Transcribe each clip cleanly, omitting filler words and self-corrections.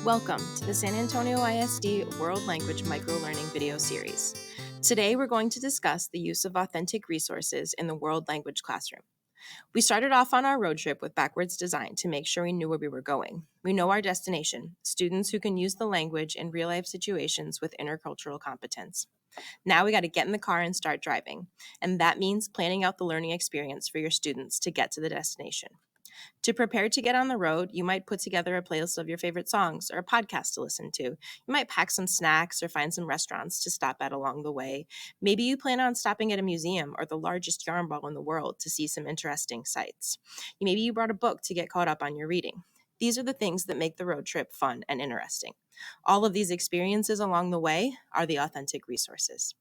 Welcome to the San Antonio ISD World Language Microlearning video series. Today we're going to discuss the use of authentic resources in the world language classroom. We started off on our road trip with backwards design to make sure we knew where we were going. We know our destination, students who can use the language in real-life situations with intercultural competence. Now we got to get in the car and start driving, and that means planning out the learning experience for your students to get to the destination. To prepare to get on the road, you might put together a playlist of your favorite songs or a podcast to listen to. You might pack some snacks or find some restaurants to stop at along the way. Maybe you plan on stopping at a museum or the largest yarn ball in the world to see some interesting sights. Maybe you brought a book to get caught up on your reading. These are the things that make the road trip fun and interesting. All of these experiences along the way are the authentic resources.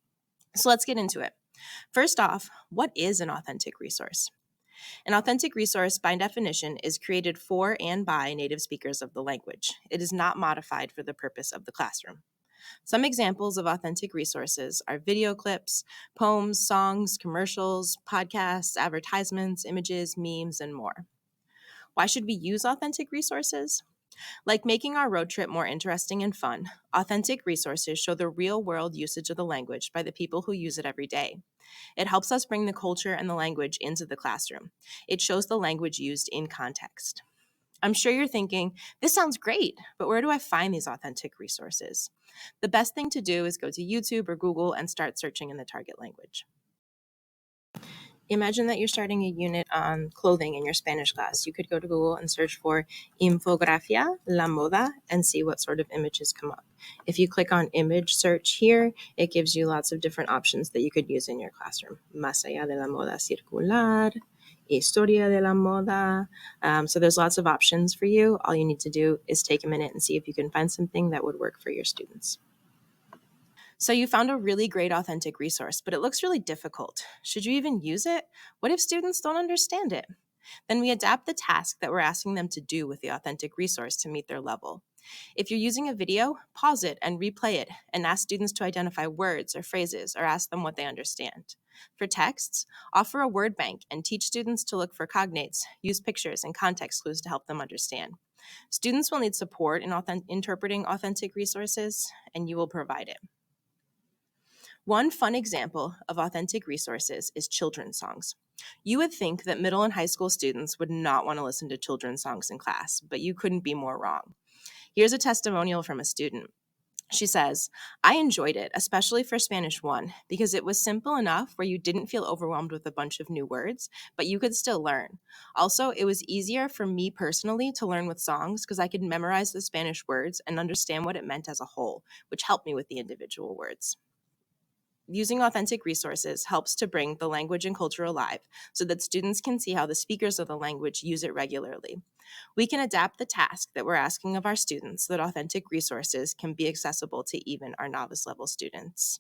So let's get into it. First off, what is an authentic resource? An authentic resource, by definition, is created for and by native speakers of the language. It is not modified for the purpose of the classroom. Some examples of authentic resources are video clips, poems, songs, commercials, podcasts, advertisements, images, memes, and more. Why should we use authentic resources? Like making our road trip more interesting and fun, authentic resources show the real-world usage of the language by the people who use it every day. It helps us bring the culture and the language into the classroom. It shows the language used in context. I'm sure you're thinking, this sounds great, but where do I find these authentic resources? The best thing to do is go to YouTube or Google and start searching in the target language. Imagine that you're starting a unit on clothing in your Spanish class. You could go to Google and search for infografía, la moda, and see what sort of images come up. If you click on image search here, it gives you lots of different options that you could use in your classroom. Más allá de la moda circular, historia de la moda. So there's lots of options for you. All you need to do is take a minute and see if you can find something that would work for your students. So you found a really great authentic resource, but it looks really difficult. Should you even use it? What if students don't understand it? Then we adapt the task that we're asking them to do with the authentic resource to meet their level. If you're using a video, pause it and replay it and ask students to identify words or phrases or ask them what they understand. For texts, offer a word bank and teach students to look for cognates, use pictures and context clues to help them understand. Students will need support in interpreting authentic resources, and you will provide it. One fun example of authentic resources is children's songs. You would think that middle and high school students would not want to listen to children's songs in class, but you couldn't be more wrong. Here's a testimonial from a student. She says, I enjoyed it, especially for Spanish 1, because it was simple enough where you didn't feel overwhelmed with a bunch of new words, but you could still learn. Also, it was easier for me personally to learn with songs because I could memorize the Spanish words and understand what it meant as a whole, which helped me with the individual words. Using authentic resources helps to bring the language and culture alive so that students can see how the speakers of the language use it regularly. We can adapt the task that we're asking of our students so that authentic resources can be accessible to even our novice level students.